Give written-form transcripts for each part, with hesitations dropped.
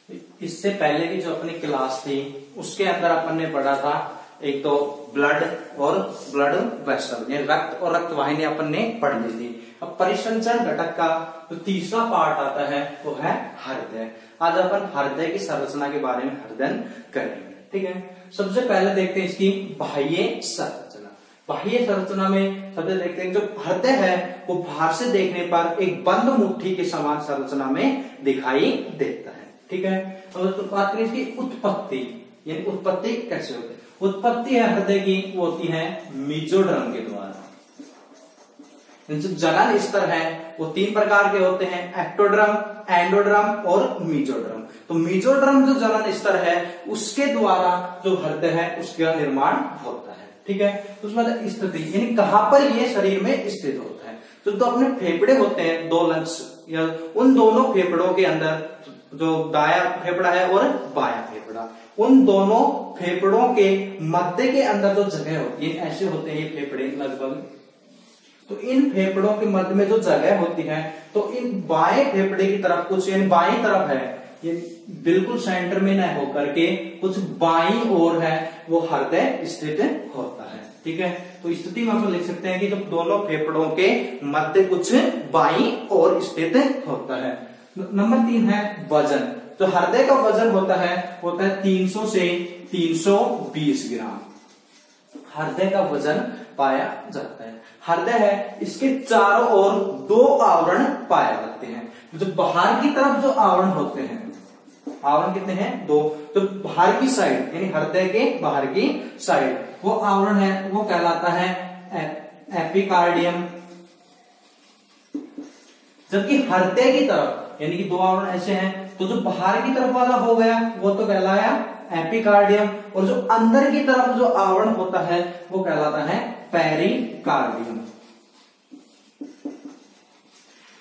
इससे पहले की जो अपनी क्लास थी उसके अंदर अपन ने पढ़ा था एक तो ब्लड और ब्लड वेसल, यानी रक्त और रक्त वाहिनी अपन ने पढ़ ली थी। अब परिसंचरण घटक का जो तीसरा पार्ट आता है वो है हृदय। आज अपन हृदय की संरचना के बारे में अध्ययन करेंगे। ठीक है, सबसे पहले देखते हैं इसकी बाह्य संरचना। बाह्य संरचना में सबसे देखते हैं जो हृदय है वो बाहर से देखने पर एक बंद मुट्ठी के समान संरचना में दिखाई देता है। ठीक है, तो बात करें इसकी उत्पत्ति, यानी उत्पत्ति कैसे होती है। उत्पत्ति है हृदय की वो होती है मेसोडर्म के द्वारा। जो जनन स्तर है वो 3 प्रकार के होते हैं, एक्टोड्रम, एंडोड्रम और मेसोड्रम। तो मेसोड्रम जो जनन स्तर है उसके द्वारा जो हृदय है उसका निर्माण होता है। ठीक है, तो उसमें स्थिति यानी कहां पर ये शरीर में स्थित होता है। तो अपने फेफड़े होते हैं 2 लंग्स, या उन दोनों फेफड़ों के अंदर जो दाया फेफड़ा है और बाया फेफड़ा, उन दोनों फेफड़ों के मध्य के अंदर जो जगह होती है, ऐसे होते हैं ये फेफड़े लगभग, तो इन फेफड़ों के मध्य में जो जगह होती है तो इन बाएं फेफड़े की तरफ कुछ, यानी बाएं तरफ है, ये बिल्कुल सेंटर में न होकर के कुछ बाईं ओर है वो हृदय स्थित होता है। ठीक है, तो स्थिति में हम लिख सकते हैं कि जब दोनों फेफड़ों के मध्य कुछ बाईं ओर स्थित होता है। नंबर 3 है वजन। तो हृदय का वजन होता है 300 से 320 ग्राम हृदय का वजन पाया जाता है। हृदय है इसके चारों ओर 2 आवरण पाए जाते हैं। जो बाहर की तरफ जो आवरण होते हैं, आवरण कितने हैं 2, तो बाहर की साइड यानी हृदय के बाहर की साइड वो आवरण है वो कहलाता है एपिकार्डियम। जबकि हृदय की तरफ यानी कि 2 आवरण ऐसे हैं, तो जो बाहर की तरफ वाला हो गया वो तो कहलाया एपिकार्डियम, और जो अंदर की तरफ जो आवरण होता है वो कहलाता है पेरिकार्डियम।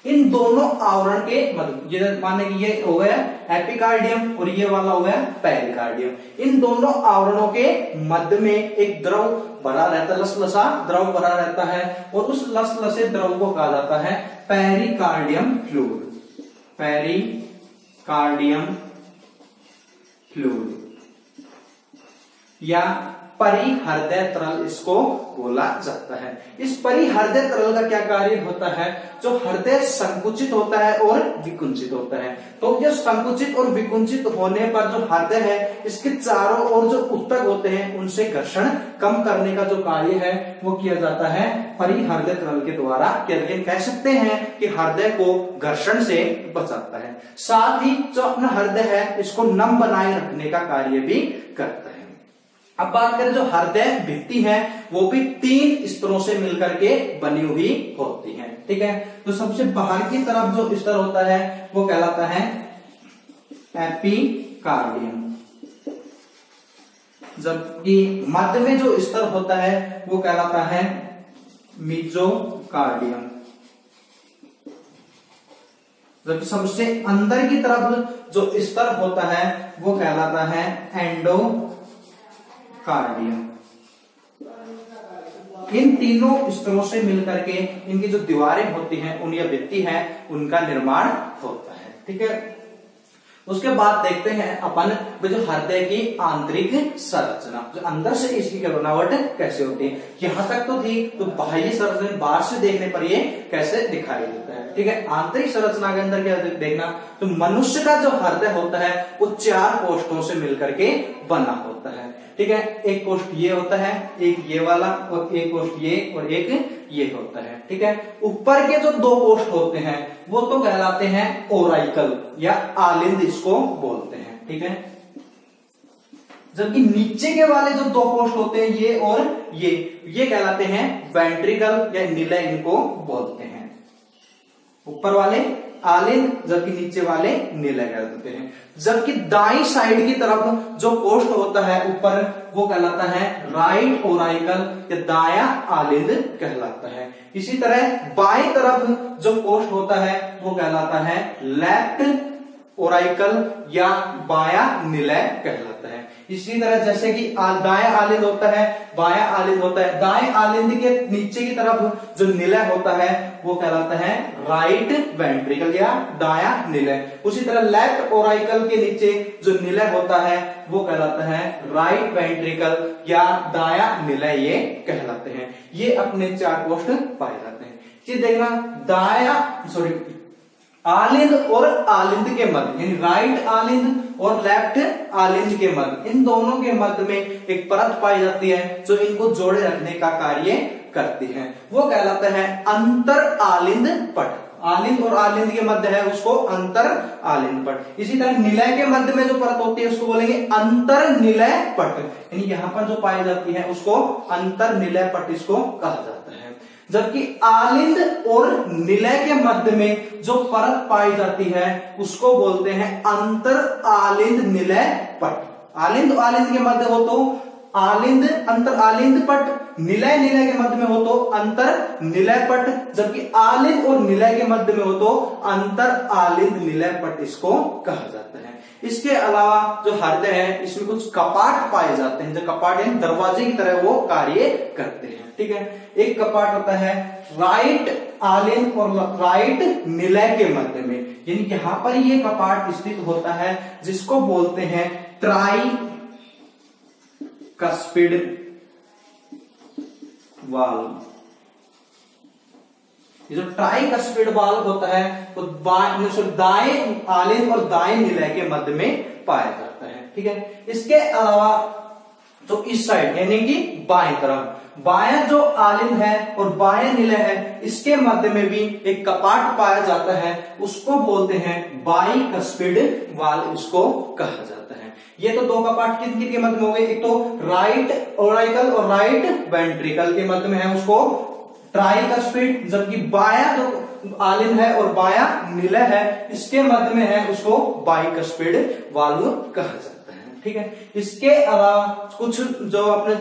इन दोनों आवरण के मतलब माने कि ये हो गया एपिकार्डियम और ये वाला हो गया पेरिकार्डियम। इन दोनों आवरणों के मध्य में एक द्रव भरा रहता है, लसलसा द्रव भरा रहता है, और उस लसलसे द्रव को कहा जाता है पेरिकार्डियम फ्लूइड। पेरिकार्डियम फ्लूइड या परिहृदय तरल इसको बोला जाता है। इस परिहृदय तरल का क्या कार्य होता है, जो हृदय संकुचित होता है और विकुंचित होता है। तो ये संकुचित और विकुंचित होने पर जो हृदय है इसके चारों ओर जो ऊतक होते हैं उनसे घर्षण कम करने का जो कार्य है वो किया जाता है परिहृदय तरल के द्वारा। कह सकते हैं कि हृदय को घर्षण से बचाता है। साथ ही जो अपना हृदय है इसको नम बनाए रखने का कार्य भी करता है। अब बात करें जो हृदय भित्ति है वो भी 3 स्तरों से मिलकर के बनी हुई होती है। ठीक है, तो सबसे बाहर की तरफ जो स्तर होता है वो कहलाता है एपिकार्डियम, जबकि मध्य में जो स्तर होता है वो कहलाता है मेसोकार्डियम, जबकि सबसे अंदर की तरफ जो स्तर होता है वो कहलाता है एंडोकार्डियम। इन तीनों स्तरों से मिलकर के इनकी जो दीवारें होती हैं उन या भित्ति है उनका निर्माण होता है। ठीक है, उसके बाद देखते हैं अपन जो हृदय की आंतरिक संरचना, जो अंदर से इसकी बनावट कैसे होती है। यहां तक तो थी, तो बाह्य संरचना बाहर से देखने पर ये कैसे दिखाई देता है। ठीक है, आंतरिक संरचना के अंदर क्या देखना, तो मनुष्य का जो हृदय होता है वो 4 कोष्ठों से मिलकर के बना होता है। ठीक है, एक कोष्ठ ये होता है, एक ये वाला, और एक कोष्ठ ये, और एक ये होता है। ठीक है, ऊपर के जो 2 कोष्ठ होते हैं वो तो कहलाते हैं ओराइकल या आलिंद इसको बोलते हैं। ठीक है, जबकि नीचे के वाले जो 2 कोष्ठ होते हैं ये और ये कहलाते हैं वेंट्रिकल या निलय इनको बोलते हैं। ऊपर वाले आलिंद जबकि नीचे वाले निलय कहते हैं। जबकि दाई साइड की तरफ जो कोष्ठ होता है ऊपर वो कहलाता है राइट ओराइकल या दाया आलिंद कहलाता है। इसी तरह बाएं तरफ जो कोष्ठ होता है वो कहलाता है लेफ्ट ओराइकल या बाया निलय कहलाता है। इसी तरह जैसे कि दाएं आलिंद होता है, बायां आलिंद होता है। दाएं आलिंद के नीचे की तरफ जो निलय होता है वो कहलाता है राइट वेंट्रिकल या दायां निलय। उसी तरह लेफ्ट ओराइकल के नीचे जो निलय होता है वो कहलाता है राइट वेंट्रिकल या दायां निलय, ये कहलाते हैं। ये अपने चार पोस्ट पाए जाते हैं। ये देखना आलिंद और आलिंद के मध्य, यानी राइट आलिंद और लेफ्ट आलिंद के मध्य, इन दोनों के मध्य में एक परत पाई जाती है जो इनको जोड़े रखने का कार्य करती है, वो कहलाता है अंतर आलिंद पट। आलिंद और आलिंद के मध्य है उसको अंतर आलिंद पट। इसी तरह निलय के मध्य में जो परत होती है उसको बोलेंगे अंतर निलय पट, यानी यहाँ पर जो पाई जाती है उसको अंतर निलय पट इसको कहा जाता है। जबकि आलिंद और निलय के मध्य में जो परत पाई जाती है उसको बोलते हैं अंतर आलिंद निलय पट। आलिंद और आलिंद के मध्य हो तो आलिंद अंतर आलिंद पट, निलय निलय के मध्य में हो तो अंतर निलय पट, जबकि आलिंद और निलय के मध्य में हो तो अंतर आलिंद निलय पट इसको कहा जाता है। इसके अलावा जो हृदय है इसमें कुछ कपाट पाए जाते हैं, जो कपाट यानी दरवाजे की तरह वो कार्य करते हैं। ठीक है, एक कपाट होता है राइट आलिंद और राइट निलय के मध्य में, यानी यहां पर ये कपाट स्थित होता है जिसको बोलते हैं ट्राई कस्पिड वाल्व। ये जो ट्राई कस्पिड वाल्व होता है वो दाएं आलिंद और दाएं निलय के मध्य में पाया जाता है। ठीक है, इसके अलावा जो इस साइड यानी कि बाएं तरफ, बायां जो आलिंद है और बाएं निलय है इसके मध्य में भी एक कपाट पाया जाता है, उसको बोलते हैं बाई कस्पिड वाल्व, इसको कहा जाता है। ये तो दो कपाट किन किन के मध्य में हो गए, एक तो राइट ओराइकल और राइट वेंट्रिकल के मध्य में है उसको ट्राइकस्पिड, जबकि बायां जो आलिंद है और बायां निलय है इसके मध्य में है उसको बाइकस्पिड वाल्व कहा जाता है। ठीक है, इसके अलावा कुछ जो अपने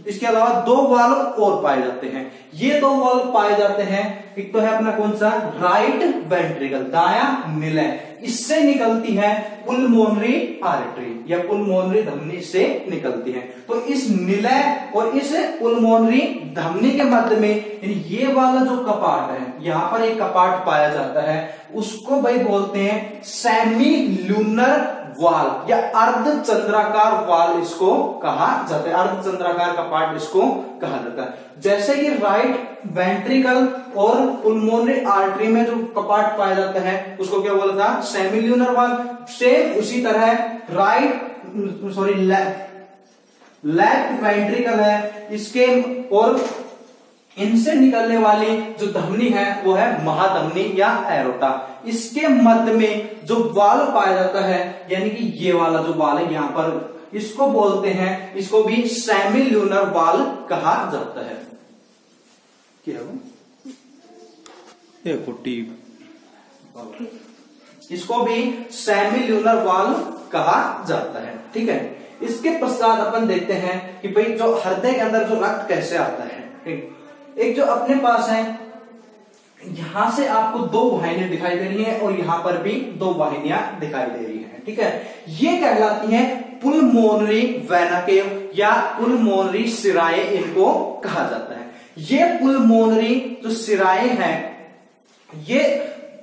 इसके अलावा दो वाल्व और पाए जाते हैं। ये दो वाल्व पाए जाते हैं, एक तो है अपना कौन सा राइट वेंट्रिकल दायां निलय, इससे निकलती है पुल्मोनरी आर्टरी या पुल्मोनरी धमनी से निकलती है। तो इस निलय और इस पुल्मोनरी धमनी के मध्य में यानी ये वाला जो कपाट है, यहां पर एक कपाट पाया जाता है, उसको भाई बोलते हैं सेमी ल्यूनर वाल्व या अर्धचंद्राकार वाल्व इसको कहा जाता है। अर्धचंद्राकार कपाट इसको कहा जाता है। जैसे कि राइट वेंट्रिकल और पुल्मोनरी आर्टरी में जो कपाट पाया जाता है उसको क्या बोला था, सेमिल्यूनर वाल्व। सेम उसी तरह लेफ्ट वेंट्रिकल है, इसके और इनसे निकलने वाली जो धमनी है वो है महाधमनी या एरोटा। इसके मध्य में जो वाल्व पाया जाता है यानी कि ये वाला जो वाल्व है यहां पर, इसको बोलते हैं, इसको भी सेमिल्यूनर वाल्व कहा जाता है। क्या है वो? इसको भी सेमिल्यूनर वाल्व कहा जाता है। ठीक है, इसके पश्चात अपन देखते हैं कि भाई जो हृदय के अंदर जो रक्त कैसे आता है। एक जो अपने पास है, यहां से आपको दो वाहिनियां दिखाई दे रही हैं और यहां पर भी दो वाहिनियां दिखाई दे रही हैं। ठीक है, ये कहलाती हैं पुल्मोनरी वेना केव या पुल्मोनरी सिराए, इनको कहा जाता है। ये पुल्मोनरी जो सिराए हैं ये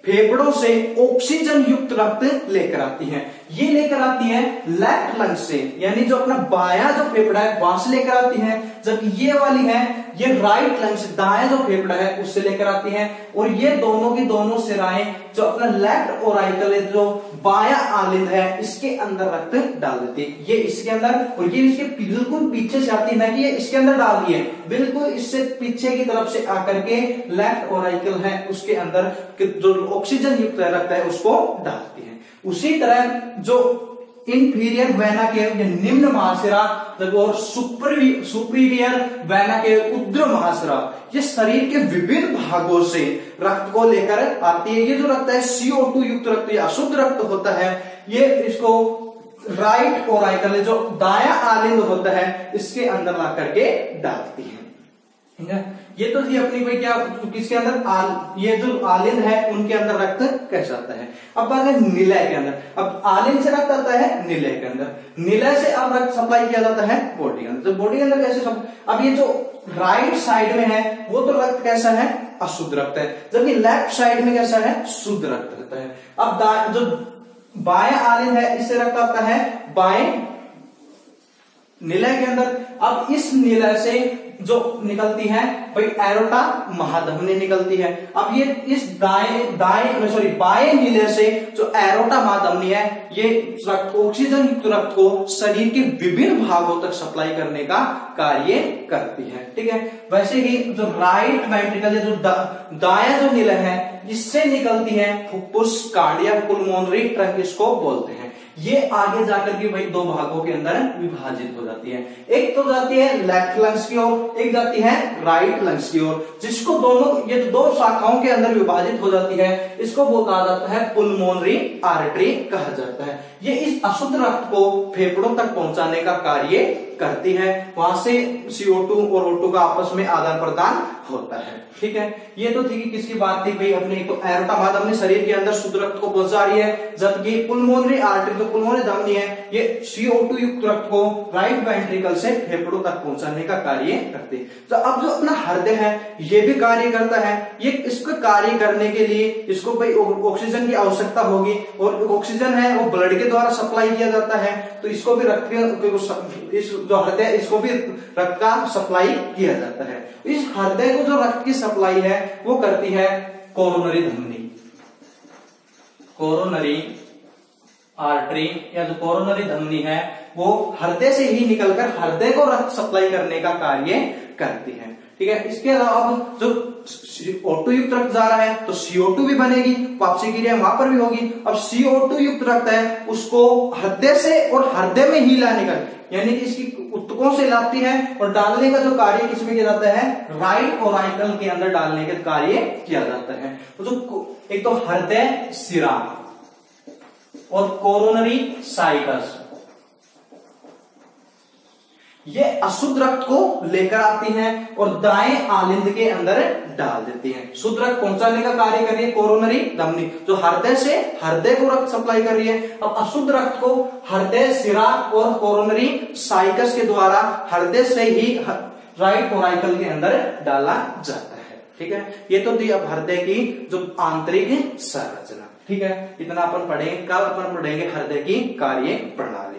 फेफड़ों से ऑक्सीजन युक्त रक्त लेकर आती हैं। ये लेकर आती है लेफ्ट लंग से, यानी जो अपना बायां जो फेफड़ा है वहां से लेकर आती है, जबकि ये वाली है ये राइट लंग से दायां जो फेफड़ा है उससे लेकर आती है। और ये दोनों की दोनों सिराएं जो अपना लेफ्ट ओराइकल है जो बायां आलिंद है इसके अंदर रक्त डाल देती है। ये इसके अंदर और ये इसके बिल्कुल पीछे से आती है, ना कि ये इसके अंदर डाल दी है, बिल्कुल इससे पीछे की तरफ से आकर के लेफ्ट ओराइकल है उसके अंदर जो ऑक्सीजन युक्त रक्त है उसको डालती है। उसी तरह जो इंफीरियर वेना केव निम्न महाशिरा और सुपीरियर वेना केव उग्र महाशिरा, ये शरीर के विभिन्न भागों से रक्त को लेकर आती है। ये जो रक्त है CO2 युक्त रक्त या अशुद्ध रक्त होता है, ये इसको राइट ओराइकल जो दायां आलिंद होता है इसके अंदर ला करके डालती है। ठीक है। ये तो थी अपनी भाई क्या किसके अंदर ये जो आलिंद है उनके अंदर रक्त कैसे आता है। अब बात है निलय के अंदर। अब आलिंद से रक्त आता है निलय के अंदर, निलय से अब रक्त सप्लाई किया जाता है बॉडी के अंदर। तो बॉडी के अंदर कैसे अब ये जो राइट साइड में है वो तो रक्त कैसा है, अशुद्ध रक्त है, जबकि लेफ्ट साइड में कैसा है, शुद्ध रक्त रहता है। अब जो बाएं आलिंद है इससे रक्त आता है बाएं निलय के अंदर। अब इस निलय से जो निकलती है भाई एरोटा महाधमनी निकलती है। अब ये इस बाएं निलय से जो एरोटा महाधमनी है ये रक्त ऑक्सीजन युक्त रक्त को शरीर के विभिन्न भागों तक सप्लाई करने का कार्य करती है। ठीक है। वैसे ही जो राइट वेंट्रिकल जो दायां जो निलय है इससे निकलती है फुफ्फुस कार्डियक पुल्मोनरी ट्रंक इसको बोलते हैं। ये आगे जाकर के भाई दो भागों के अंदर विभाजित हो जाती है। एक तो जाती है लेफ्ट लंग्स की ओर, एक जाती है राइट लंग्स की ओर, जिसको दोनों ये दो शाखाओं के अंदर विभाजित हो जाती है। इसको वो कहा जाता है पुल्मोनरी आर्टरी कहा जाता है। ये इस अशुद्ध रक्त को फेफड़ों तक पहुंचाने का कार्य करती है। वहां से CO2 और O2 का आपस में आदान प्रदान होता है। ठीक है। ये तो थी कि किसकी बात थी भाई अपने को एरोटा महाधमनी शरीर के अंदर शुद्ध रक्त को पहुंचा रही है, जबकि पुल्मोनरी आर्टरी जो पुल्मोनरी धमनी है ये CO2 युक्त रक्त को राइट वेंट्रिकल से फेफड़ों तक पहुंचाने का कार्य करती है। तो अब जो अपना हृदय है ये भी कार्य करता है। ये इसको कार्य करने के लिए इसको भाई ऑक्सीजन की आवश्यकता होगी और ऑक्सीजन है वो ब्लड के द्वारा सप्लाई किया जाता है। तो इसको भी रक्त इस जो हृदय इसको भी रक्त का सप्लाई किया जाता है। इस हृदय को जो रक्त की सप्लाई है वो करती है कोरोनरी धमनी, कोरोनरी आर्टरी या जो कोरोनरी धमनी है वो हृदय से ही निकलकर हृदय को रक्त सप्लाई करने का कार्य करती है। ठीक है। इसके अलावा अब जो O2 युक्त रक्त जा रहा है तो CO2 भी बनेगी, वापसी क्रिया वहां पर भी होगी। अब CO2 युक्त रक्त है उसको हृदय से और हृदय में ही लाने का यानी कि इसकी ऊतकों से लाती है और डालने का जो कार्य किसमें किया जाता है, राइट कोराइकल के अंदर डालने का कार्य किया जाता है। तो जो एक तो हृदय सिरा और कोरोनरी साइकस ये अशुद्ध रक्त को लेकर आती हैं और दाएं आलिंद के अंदर डाल देती हैं। शुद्ध रक्त पहुंचाने का कार्य कर रही है कोरोनरी धमनी जो हृदय से हृदय को रक्त सप्लाई कर रही है। अब अशुद्ध रक्त को हृदय सिरा और कोरोनरी साइकस के द्वारा हृदय से ही राइट कोराइकल के अंदर डाला जाता है। ठीक है। ये तो थी अब हृदय की जो आंतरिक संरचना। ठीक है। इतना अपन पढ़ेंगे। कल अपन पढ़ेंगे हृदय की कार्य प्रणाली।